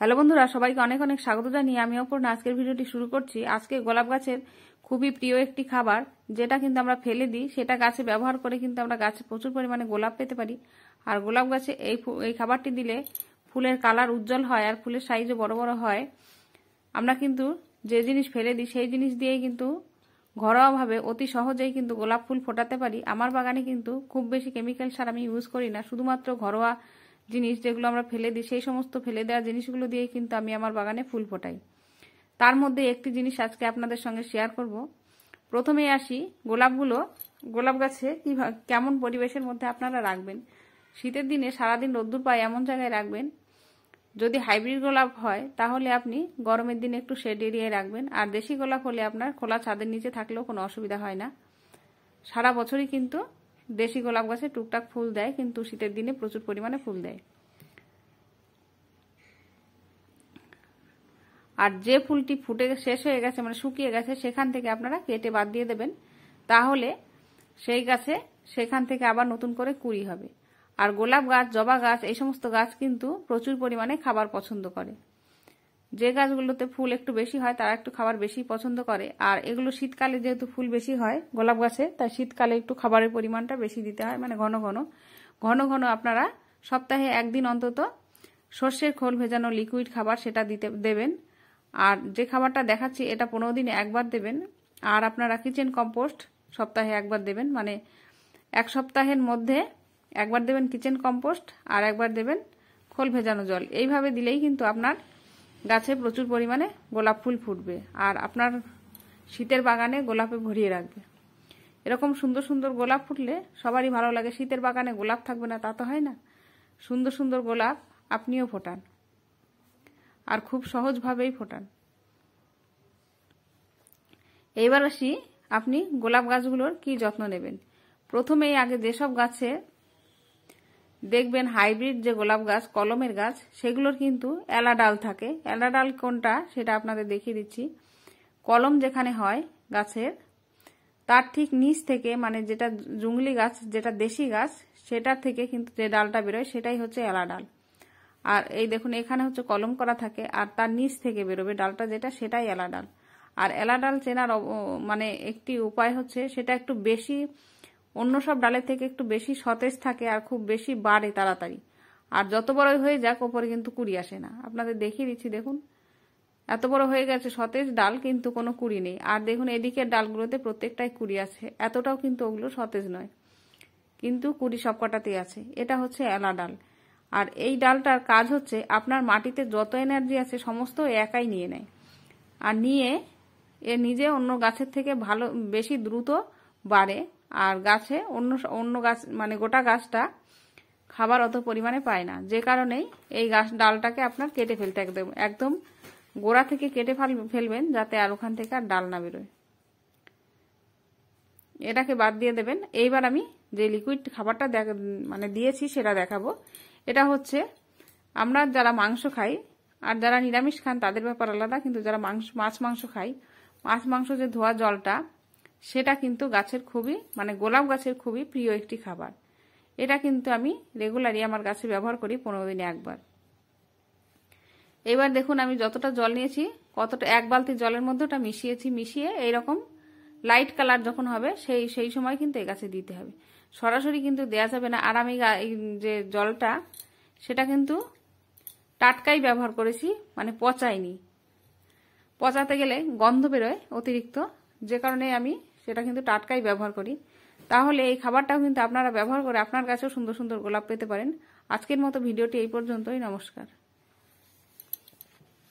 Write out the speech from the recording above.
Hello বন্ধুরা, সবাইকে অনেক অনেক স্বাগত জানিয়ে আমি অপর্ণা আজকের ভিডিওটি শুরু করছি। আজকে গোলাপ গাছের খুবই প্রিয় একটি খাবার, যেটা কিন্তু আমরা ফেলে দিই, সেটা গাছে ব্যবহার করে কিন্তু আমরা গাছে প্রচুর পরিমাণে গোলাপ পেতে পারি। আর গোলাপ গাছে এই খাবারটি দিলে ফুলের কালার উজ্জ্বল হয় আর ফুলের সাইজও বড় বড় হয়। আমরা কিন্তু যে জিনিস ফেলে দিই সেই জিনিস দিয়েই কিন্তু ঘরোয়াভাবে অতি সহজেই কিন্তু গোলাপ ফুল ফোটাতে পারি। আমার বাগানে কিন্তু খুব বেশি কেমিক্যাল সার আমি ইউজ করি না, শুধুমাত্র ঘরোয়া জিনিস যেগুলো আমরা ফেলে দিই সেই সমস্ত ফেলে দেওয়া জিনিসগুলো দিয়েই কিন্তু আমি আমার বাগানে ফুল ফোটাই। তার মধ্যে একটি জিনিস আজকে আপনাদের সঙ্গে শেয়ার করব। প্রথমেই আসি গোলাপ গাছে কেমন পরিবেশের মধ্যে আপনারা রাখবেন। শীতের দিনে সারাদিন রোদ্দুর পায় এমন জায়গায় রাখবেন। যদি হাইব্রিড গোলাপ হয় তাহলে আপনি গরমের দিনে একটু শেড এরিয়ায় রাখবেন, আর দেশি গোলাপ হলে আপনার খোলা ছাদের নিচে থাকলেও কোনো অসুবিধা হয় না। সারা বছরই কিন্তু দেশি গোলাপ গাছে টুকটাক ফুল দেয়, কিন্তু শীতের দিনে প্রচুর পরিমাণে ফুল দেয়। আর যে ফুলটি ফুটে শেষ হয়ে গেছে, মানে শুকিয়ে গেছে, সেখান থেকে আপনারা কেটে বাদ দিয়ে দেবেন, তাহলে সেই গাছে সেখান থেকে আবার নতুন করে কুঁড়ি হবে। আর গোলাপ গাছ, জবা গাছ, এই সমস্ত গাছ কিন্তু প্রচুর পরিমাণে খাবার পছন্দ করে। যে গাছগুলোতে ফুল একটু বেশি হয় তারা একটু খাবার বেশি পছন্দ করে, আর এগুলো শীতকালে যেহেতু ফুল বেশি হয় গোলাপ গাছে, তাই শীতকালে একটু খাবারের পরিমাণটা বেশি দিতে হয়, মানে ঘন ঘন আপনারা সপ্তাহে একদিন অন্তত সর্ষের খোল ভেজানো লিকুইড খাবার সেটা দেবেন। আর যে খাবারটা দেখাচ্ছি এটা 15 দিনে একবার দেবেন। আর আপনারা কিচেন কম্পোস্ট সপ্তাহে একবার দেবেন, মানে এক সপ্তাহের মধ্যে একবার দেবেন কিচেন কম্পোস্ট আর একবার দেবেন খোল ভেজানো জল। এইভাবে দিলেই কিন্তু আপনার গাছে প্রচুর পরিমাণে গোলাপ ফুল ফুটবে আর আপনার শীতের বাগানে গোলাপে ভরিয়ে রাখবে। এরকম সুন্দর সুন্দর গোলাপ ফুটলে সবারই ভালো লাগে। শীতের বাগানে গোলাপ থাকবে না তা তো হয় না। সুন্দর সুন্দর গোলাপ আপনিও ফোটান, আর খুব সহজভাবেই ফোটান। এইবার আসি আপনি গোলাপ গাছগুলোর কি যত্ন নেবেন। প্রথমেই আগে যেসব গাছে দেখবেন হাইব্রিড যে গোলাপ গাছ, কলমের গাছ, সেগুলোর কিন্তু এলা ডাল থাকে। এলা ডাল কোনটা সেটা আপনাদের দেখিয়ে দিচ্ছি। কলম যেখানে হয় গাছের, তার ঠিক নিচ থেকে, মানে যেটা জুংলি গাছ, যেটা দেশি গাছ, সেটার থেকে কিন্তু যে ডালটা বেরোয় সেটাই হচ্ছে এলা ডাল। আর এই দেখুন এখানে হচ্ছে কলম করা থাকে, আর তার নিচ থেকে বেরোবে ডালটা যেটা, সেটাই এলা ডাল। আর এলা ডাল চেনার মানে একটি উপায় হচ্ছে সেটা একটু বেশি অন্য সব ডালের থেকে একটু বেশি সতেজ থাকে আর খুব বেশি বাড়ে তাড়াতাড়ি। আর যত বড় হয়ে যাক ওপরে কিন্তু কুড়ি আসে না। আপনাদের দেখিয়ে দিচ্ছি, দেখুন এত বড় হয়ে গেছে সতেজ ডাল, কিন্তু কোনো কুড়ি নেই। আর দেখুন এদিকের ডালগুলোতে প্রত্যেকটাই কুড়ি আছে, এতটাও কিন্তু ওগুলো সতেজ নয়, কিন্তু কুড়ি সবকটাতেই আছে। এটা হচ্ছে এলা ডাল। আর এই ডালটার কাজ হচ্ছে আপনার মাটিতে যত এনার্জি আছে সমস্ত একাই নিয়ে নেয়, আর নিয়ে এ নিজে অন্য গাছের থেকে ভালো বেশি দ্রুত বাড়ে। আর গাছে অন্য গাছ, মানে গোটা গাছটা খাবার অত পরিমাণে পায় না, যে কারণেই এই ডালটাকে আপনার কেটে ফেলতে একদম গোড়া থেকে কেটে ফেলবেন, যাতে আর ওখান থেকে আর ডাল না বেরোয়। এটাকে বাদ দিয়ে দেবেন। এইবার আমি যে লিকুইড খাবারটা মানে দিয়েছি সেটা দেখাবো। এটা হচ্ছে আমরা যারা মাংস খাই আর যারা নিরামিষ খান তাদের ব্যাপার আলাদা, কিন্তু যারা মাছ মাংস খাই, মাছ মাংস যে ধোয়া জলটা, সেটা কিন্তু গাছের খুবই, মানে গোলাপ গাছের খুবই প্রিয় একটি খাবার। এটা কিন্তু আমি রেগুলারই আমার গাছে ব্যবহার করি 15 দিনে একবার। এবার দেখুন আমি যতটা জল নিয়েছি, কতটা এক বালতি জলের মধ্যে ওটা মিশিয়ে এইরকম লাইট কালার যখন হবে সেই সময় কিন্তু এই গাছে দিতে হবে। সরাসরি কিন্তু দেয়া যাবে না। আর আমি যে জলটা সেটা কিন্তু টাটকাই ব্যবহার করেছি, মানে পচাইনি। পচাতে গেলে গন্ধ বেরোয় অতিরিক্ত, যে কারণে আমি সেটা কিন্তু টাটকাই ব্যবহার করি। তাহলে এই খাবারটাও কিন্তু আপনারা ব্যবহার করে আপনার গাছেও সুন্দর সুন্দর গোলাপ পেতে পারেন। আজকের মতো ভিডিওটি এই পর্যন্তই। নমস্কার।